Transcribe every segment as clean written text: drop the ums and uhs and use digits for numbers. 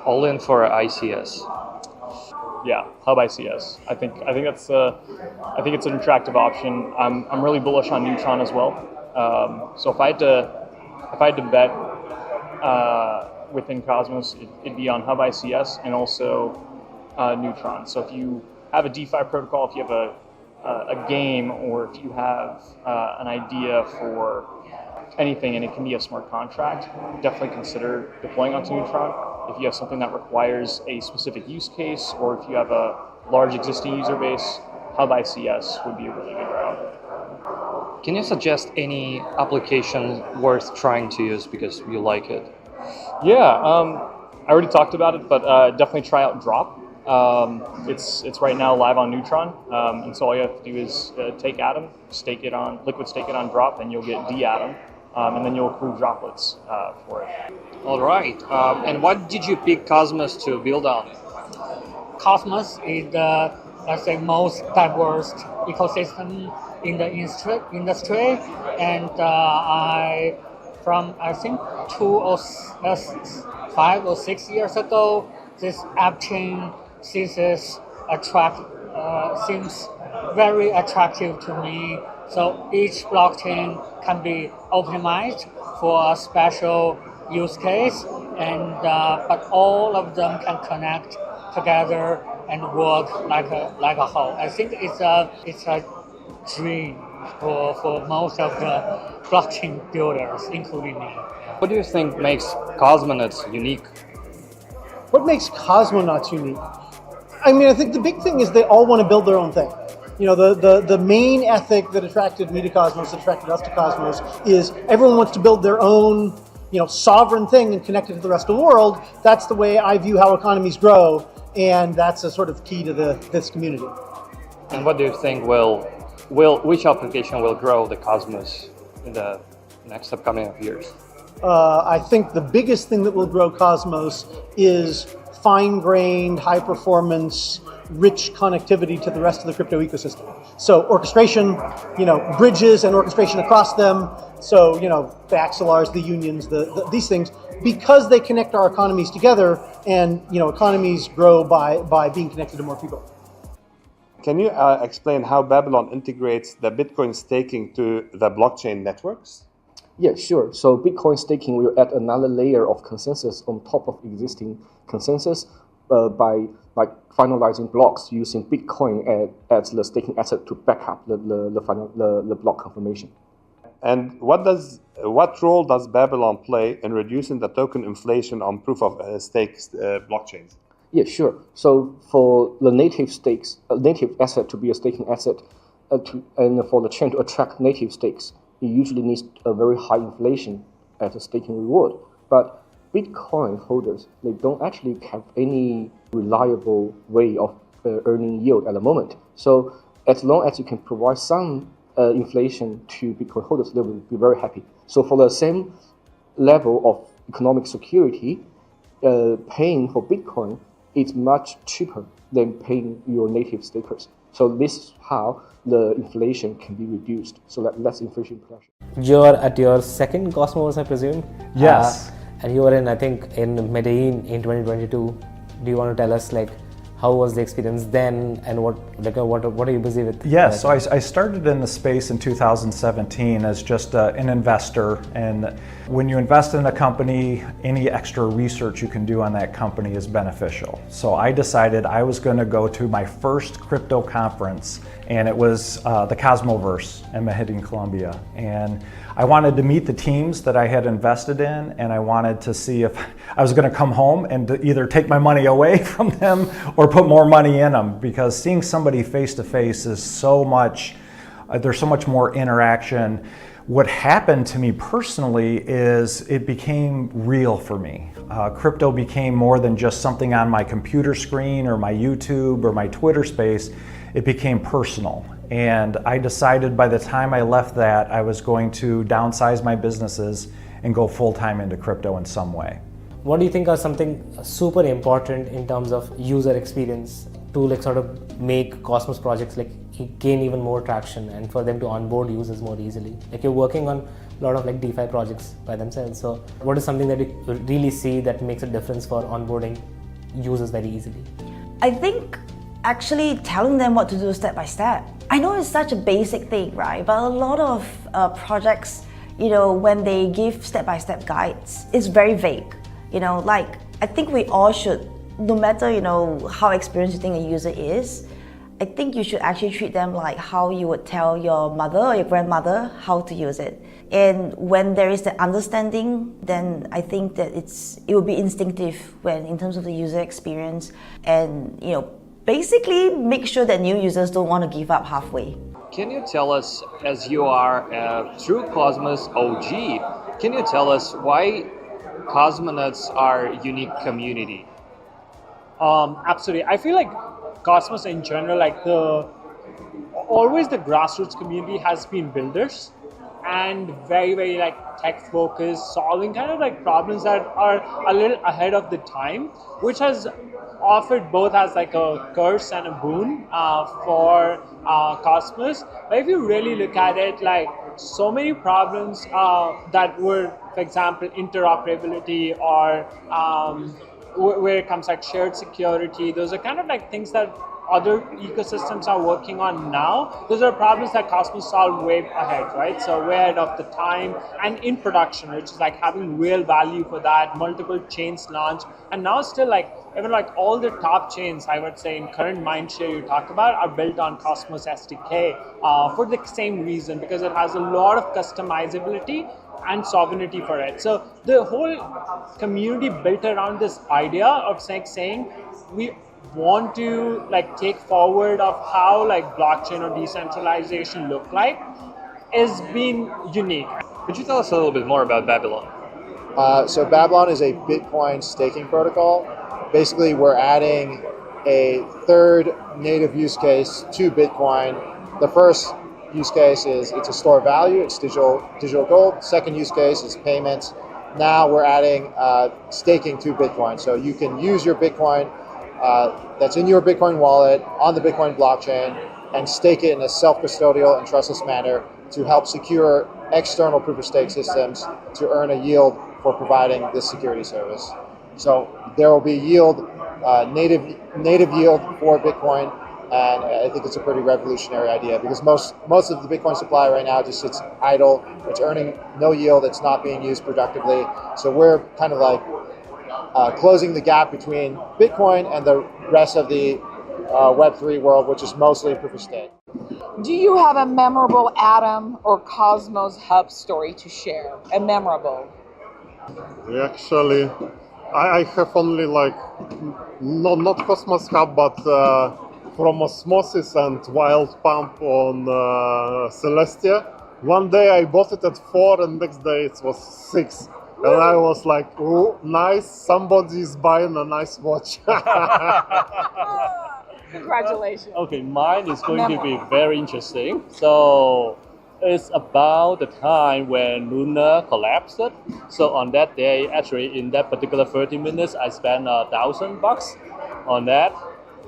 All in for ICS. Yeah, Hub ICS. I think that's I think it's an attractive option. I'm really bullish on Neutron as well. So if I had to bet within Cosmos, it'd be on Hub ICS and also Neutron. So if you have a DeFi protocol, if you have a game, or if you have an idea for anything and it can be a smart contract, definitely consider deploying onto Neutron. If you have something that requires a specific use case, or if you have a large existing user base, Hub ICS would be a really good route. Can you suggest any application worth trying to use because you like it? Yeah, I already talked about it, but definitely try out Drop. It's right now live on Neutron, and so all you have to do is take Atom, liquid stake it on Drop, and you'll get D-Atom, and then you'll accrue droplets for it. All right. And what did you pick Cosmos to build on? Cosmos is the, let's say, most diverse ecosystem in the industry, and I think 5 or 6 years ago, this app chain thesis seems very attractive to me. So each blockchain can be optimized for a special use case, and but all of them can connect together and work like a whole. I think it's a dream for most of the blockchain builders, including me. What do you think makes Cosmonauts unique? What makes Cosmonauts unique? I mean, I think the big thing is they all want to build their own thing. You know, the main ethic that attracted me to Cosmos, that attracted us to Cosmos, is everyone wants to build their own, sovereign thing and connect it to the rest of the world. That's the way I view how economies grow, and that's a sort of key to this community. And what do you think which application will grow the Cosmos in the next upcoming years? I think the biggest thing that will grow Cosmos is fine-grained, high-performance, rich connectivity to the rest of the crypto ecosystem. So orchestration, bridges and orchestration across them. So, the Axelars, the unions, these things, because they connect our economies together, and, economies grow by being connected to more people. Can you explain how Babylon integrates the Bitcoin staking to the blockchain networks? Yeah, sure. So Bitcoin staking will add another layer of consensus on top of existing consensus by finalizing blocks using Bitcoin as the staking asset to back up the block confirmation. And what role does Babylon play in reducing the token inflation on proof of stake blockchains? Yeah, sure. So for the native asset to be a staking asset, and for the chain to attract native stakes, it usually needs a very high inflation as a staking reward. But Bitcoin holders, they don't actually have any reliable way of earning yield at the moment. So as long as you can provide some inflation to Bitcoin holders, they will be very happy. So for the same level of economic security, paying for Bitcoin is much cheaper than paying your native stakers. So this is how the inflation can be reduced, so that less inflation pressure. You're at your second Cosmos, I presume? Yes. And you were in Medellin in 2022. Do you want to tell us how was the experience then, and what are you busy with? Yes, so I started in the space in 2017 as just an investor, and when you invest in a company, any extra research you can do on that company is beneficial. So I decided I was going to go to my first crypto conference, and it was the Cosmoverse in Medellin, Colombia. And I wanted to meet the teams that I had invested in, and I wanted to see if I was going to come home and either take my money away from them or put more money in them, because seeing somebody face to face is so much, there's so much more interaction. What happened to me personally is it became real for me. Crypto became more than just something on my computer screen or my YouTube or my Twitter space. It became personal. And I decided by the time I left that, I was going to downsize my businesses and go full-time into crypto in some way. What do you think are something super important in terms of user experience to sort of make Cosmos projects gain even more traction and for them to onboard users more easily? You're working on a lot of like DeFi projects by themselves. So what is something that you really see that makes a difference for onboarding users very easily? I think actually telling them what to do step by step. I know it's such a basic thing, right? But a lot of projects, when they give step-by-step guides, it's very vague. Like I think we all should, no matter how experienced you think a user is, I think you should actually treat them like how you would tell your mother or your grandmother how to use it. And when there is the understanding, then I think that it will be instinctive when in terms of the user experience, and basically make sure that new users don't want to give up halfway. Can you tell us, as you are a true Cosmos OG, can you tell us why Cosmonauts are a unique community? Absolutely. I feel like Cosmos in general, always the grassroots community has been builders and very, very tech focused, solving kind of problems that are a little ahead of the time, which has offered both as a curse and a boon for Cosmos. But if you really look at it, so many problems that were, for example, interoperability or where it comes shared security, those are kind of things that other ecosystems are working on now. Those are problems that Cosmos solved way ahead, right? So way ahead of the time and in production, which is having real value for that, multiple chains launched. And now still even all the top chains, I would say in current mindshare you talk about, are built on Cosmos SDK for the same reason, because it has a lot of customizability and sovereignty for it. So the whole community built around this idea of saying we want to take forward of how blockchain or decentralization look like is being unique. Could you tell us a little bit more about Babylon? So Babylon is a Bitcoin staking protocol. Basically, we're adding a third native use case to Bitcoin. The first use case is it's a store of value, it's digital gold. Second use case is payments. Now we're adding staking to Bitcoin. So you can use your Bitcoin that's in your Bitcoin wallet on the Bitcoin blockchain and stake it in a self-custodial and trustless manner to help secure external proof-of-stake systems to earn a yield for providing this security service. So there will be yield, native yield for Bitcoin, and I think it's a pretty revolutionary idea because most of the Bitcoin supply right now just sits idle. It's earning no yield. It's not being used productively. So we're kind of closing the gap between Bitcoin and the rest of the Web3 world, which is mostly proof of stake. Do you have a memorable Atom or Cosmos Hub story to share? A memorable? Actually, I have only not Cosmos Hub, but from Osmosis and Wild Pump on Celestia. One day I bought it at 4 and next day it was 6. And I was like, oh, nice, somebody is buying a nice watch. Congratulations. Okay, mine is going to be very interesting. So it's about the time when Luna collapsed. So on that day, actually in that particular 30 minutes, I spent $1,000 on that.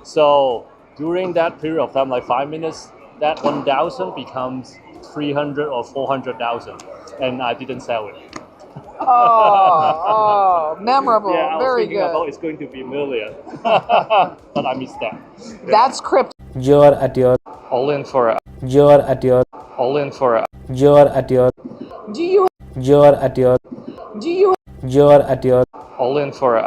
So during that period of time, 5 minutes, that 1,000 becomes 300 or 400,000, and I didn't sell it. Oh, memorable. Yeah, I was very thinking good. about it's going to be a million, but I missed that. That's crypto. You're at your All in for a. you're at your All in for a. you're at your Do you you're at your do you you're at your All in for a.